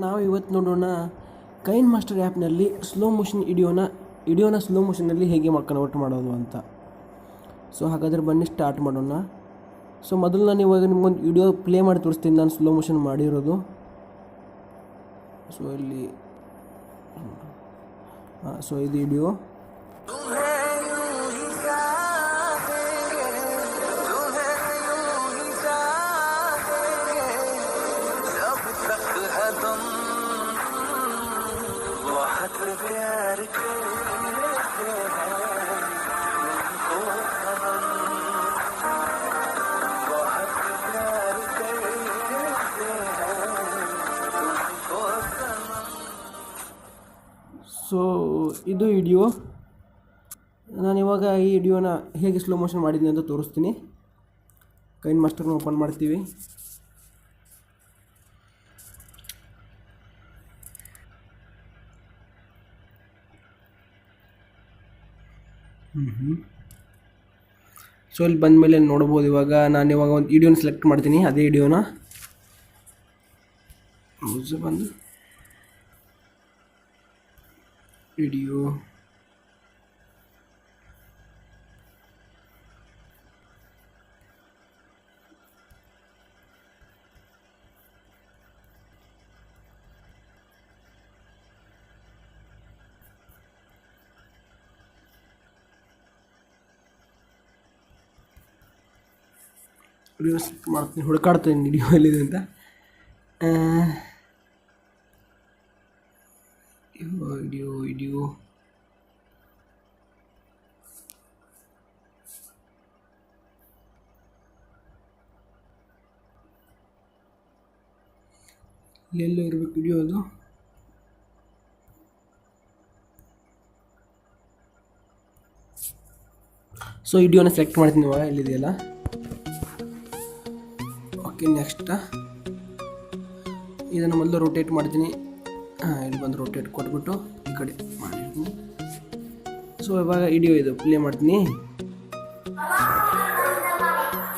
ನಾವು ಇವತ್ತು ನೋಡೋಣ ಕೈನ್ ಮಾಸ್ಟರ್ ಆ್ಯಪ್ನಲ್ಲಿ ಸ್ಲೋ ಮೋಷನ್ ವಿಡಿಯೋನ ಸ್ಲೋ ಮೋಷನಲ್ಲಿ ಹೇಗೆ ಕನ್ವರ್ಟ್ ಮಾಡೋದು ಅಂತ. ಸೊ ಹಾಗಾದರೆ ಬನ್ನಿ ಸ್ಟಾರ್ಟ್ ಮಾಡೋಣ. ಸೊ ಮೊದಲು ನಾನು ಇವಾಗ ನಿಮ್ಗೊಂದು ವಿಡಿಯೋ ಪ್ಲೇ ಮಾಡಿ ತೋರಿಸ್ತೀನಿ, ನಾನು ಸ್ಲೋ ಮೋಷನ್ ಮಾಡಿರೋದು. ಸೊ ಇಲ್ಲಿ ಸೊ ಇದು ವಿಡಿಯೋ. ಸೊ ಇದು ವಿಡಿಯೋ. ನಾನಿವಾಗ ಈ ವಿಡಿಯೋನ ಹೇಗೆ ಸ್ಲೋ ಮೋಷನ್ ಮಾಡಿದ್ದೀನಿ ಅಂತ ತೋರಿಸ್ತೀನಿ. ಕೈನ್ ಮಾಸ್ಟರ್ನ ಓಪನ್ ಮಾಡ್ತೀವಿ. ಸೊ ಇಲ್ಲಿ ಬಂದಮೇಲೆ ನೋಡ್ಬೋದು. ಇವಾಗ ಒಂದು ವಿಡಿಯೋನ ಸೆಲೆಕ್ಟ್ ಮಾಡ್ತೀನಿ, ಅದೇ ವಿಡಿಯೋನ ಬಂದು ವಿಡಿಯೋ ಮಾಡ್ತೀನಿ, ಹುಡುಕಾಡ್ತೀನಿ ವಿಡಿಯೋ ಎಲ್ಲಿದೆ ಅಂತ. ವಿಡಿಯೋ ಇಲ್ಲೆಲ್ಲ ಇರಬೇಕು ವಿಡಿಯೋ ಅದು. ಸೊ ವಿಡಿಯೋನ ಸೆಲೆಕ್ಟ್ ಮಾಡ್ತೀನಿ ಇವಾಗ, ಎಲ್ಲಿದೆಯಲ್ಲ. ಓಕೆ, ನೆಕ್ಸ್ಟ್ ಇದನ್ನು ಮೊದಲು ರೊಟೇಟ್ ಮಾಡ್ತೀನಿ. ಇಲ್ಲಿ ಬಂದು ರೊಟೇಟ್ ಕೊಟ್ಬಿಟ್ಟು ಈ ಕಡೆ ಮಾಡಿರ್ತೀನಿ. ಸೊ ಇವಾಗ ವಿಡಿಯೋ ಇದು ಪ್ಲೇ ಮಾಡ್ತೀನಿ.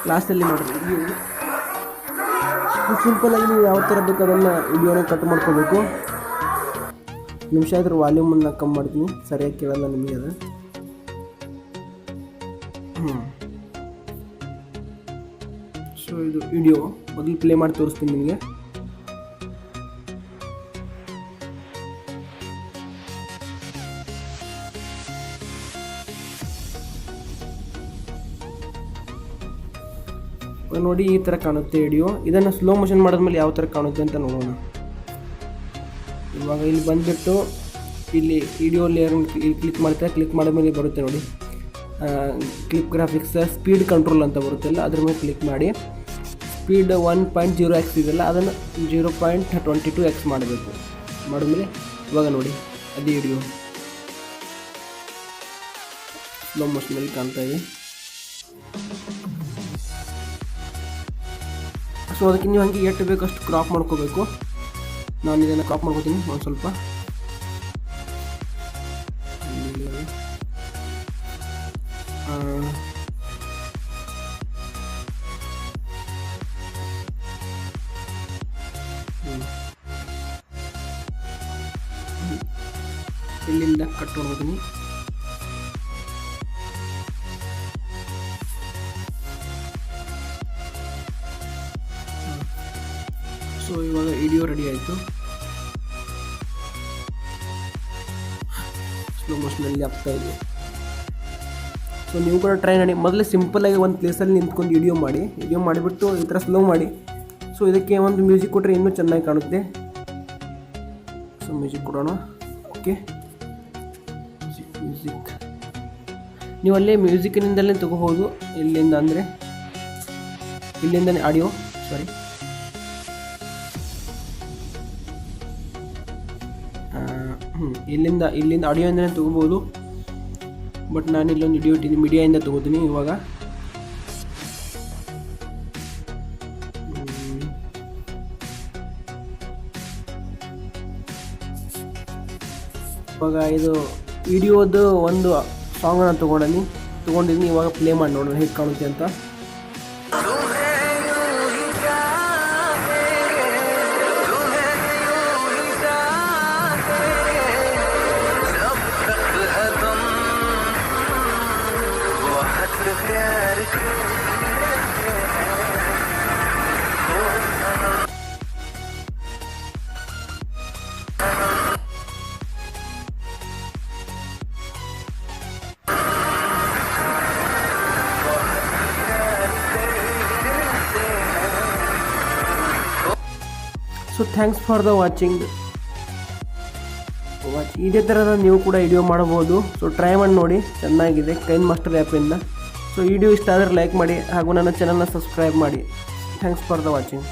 ಕ್ಲಾಸಲ್ಲಿ ನೋಡ್ತೀನಿ ವಿಡಿಯೋ. ಸಿಂಪಲಾಗಿ ನೀವು ಯಾವ ಥರ ಬೇಕು ಅದನ್ನು ವಿಡಿಯೋನ ಕಟ್ ಮಾಡ್ಕೋಬೇಕು. ನಿಮಿಷ ಆದರೂ ವಾಲ್ಯೂಮನ್ನು ಕಮ್ಮಿ ಮಾಡ್ತೀನಿ, ಸರಿಯಾಗಿ ಕೇಳಲ್ಲ ನಿಮಗೆ ಅದು. ಸೊ ಇದು ವಿಡಿಯೋ ಮೊದಲು ಪ್ಲೇ ಮಾಡಿ ತೋರಿಸ್ತೀನಿ ನಿಮಗೆ. ನೋಡಿ, ಈ ಥರ ಕಾಣುತ್ತೆ ವಿಡಿಯೋ. ಇದನ್ನು ಸ್ಲೋ ಮೋಷನ್ ಮಾಡಿದ್ಮೇಲೆ ಯಾವ ಥರ ಕಾಣುತ್ತೆ ಅಂತ ನೋಡೋಣ. ಇವಾಗ ಇಲ್ಲಿ ಬಂದುಬಿಟ್ಟು ಇಲ್ಲಿ ವಿಡಿಯೋ ಲೇಯರ್ ಕ್ಲಿಕ್ ಮಾಡ್ತಾರೆ. ಕ್ಲಿಕ್ ಮಾಡಿದ್ಮೇಲೆ ಬರುತ್ತೆ ನೋಡಿ, ಕ್ಲಿಪ್ ಗ್ರಾಫಿಕ್ಸ್ ಸ್ಪೀಡ್ ಕಂಟ್ರೋಲ್ ಅಂತ ಬರುತ್ತಲ್ಲ, ಅದ್ರ ಮೇಲೆ ಕ್ಲಿಕ್ ಮಾಡಿ ಸ್ಪೀಡ್ 1.0x ಇದೆಯಲ್ಲ, ಅದನ್ನು 0.22x ಮಾಡಬೇಕು. ಮಾಡಿದ್ಮೇಲೆ ಇವಾಗ ನೋಡಿ, ಅದೇ ವಿಡಿಯೋ ಸ್ಲೋ ಮೋಷನಲ್ಲಿ ಕಾಣ್ತಾ ಇದೆ. ಸೊ ಅದಕ್ಕೆ ನೀವು ಹಂಗೆ ಎಷ್ಟು ಬೇಕಷ್ಟು ಕ್ರಾಪ್ ಮಾಡ್ಕೋಬೇಕು. ನಾನು ಇದನ್ನು ಕ್ರಾಪ್ ಮಾಡ್ಕೋತೀನಿ ಒಂದು ಸ್ವಲ್ಪ. ಇಲ್ಲಿಂದ ಕಟ್ ಮಾಡ್ಕೋತೀನಿ. ಸೊ ಇವಾಗ ವಿಡಿಯೋ ರೆಡಿ ಆಯಿತು. ಸ್ಲೋ ಮೋಷನಲ್ಲಿ ಆಗ್ತಾ ಇದೆ. ಸೊ ನೀವು ಕೂಡ ಟ್ರೈ ಮಾಡಿ. ಮೊದಲೇ ಸಿಂಪಲ್ಲಾಗಿ ಒಂದು ಪ್ಲೇಸಲ್ಲಿ ನಿಂತ್ಕೊಂಡು ವಿಡಿಯೋ ಮಾಡಿಬಿಟ್ಟು ಈ ಥರ ಸ್ಲೋ ಮಾಡಿ. ಸೊ ಇದಕ್ಕೆ ಒಂದು ಮ್ಯೂಸಿಕ್ ಕೊಟ್ಟರೆ ಇನ್ನೂ ಚೆನ್ನಾಗಿ ಕಾಣುತ್ತೆ. ಸೊ ಮ್ಯೂಸಿಕ್ ಕೊಡೋಣ. ಓಕೆ, ಮ್ಯೂಸಿಕ್ ನೀವು ಅಲ್ಲೇ ಮ್ಯೂಸಿಕ್ನಿಂದಲೇ ತಗೋಬೋದು. ಇಲ್ಲಿಂದ ಅಂದರೆ ಇಲ್ಲಿಂದನೇ ಆಡಿಯೋ, ಸಾರಿ, ಇಲ್ಲಿಂದ ಆಡಿಯೋಯಿಂದಲೇ ತೊಗೋಬೋದು. ಬಟ್ ನಾನು ಇಲ್ಲೊಂದು ವಿಡಿಯೋ ಇಟ್ಟಿದ್ದೀನಿ, ಮೀಡಿಯಾಯಿಂದ ತೊಗೋತೀನಿ. ಇವಾಗ ಇದು ವಿಡಿಯೋದು ಒಂದು ಸಾಂಗನ್ನು ತೊಗೊಂಡಿದ್ದೀನಿ. ಇವಾಗ ಪ್ಲೇ ಮಾಡಿ ನೋಡೋಣ ಹೇಗೆ ಕಾಣುತ್ತೆ ಅಂತ. So thanks for the watching. ಇದೇ ಥರ ನೀವು ಕೂಡ ವಿಡಿಯೋ ಮಾಡ್ಬೋದು. ಸೊ ಟ್ರೈ ಮಾಡಿ ನೋಡಿ, ಚೆನ್ನಾಗಿದೆ ಕೈನ್ಮಾಸ್ಟರ್ ಆ್ಯಪಿಂದ. ಸೊ ವಿಡಿಯೋ ಇಷ್ಟ ಆದರೆ ಲೈಕ್ ಮಾಡಿ ಹಾಗೂ ನನ್ನ ಚಾನಲ್ನ ಸಬ್ಸ್ಕ್ರೈಬ್ ಮಾಡಿ. Thanks for the watching.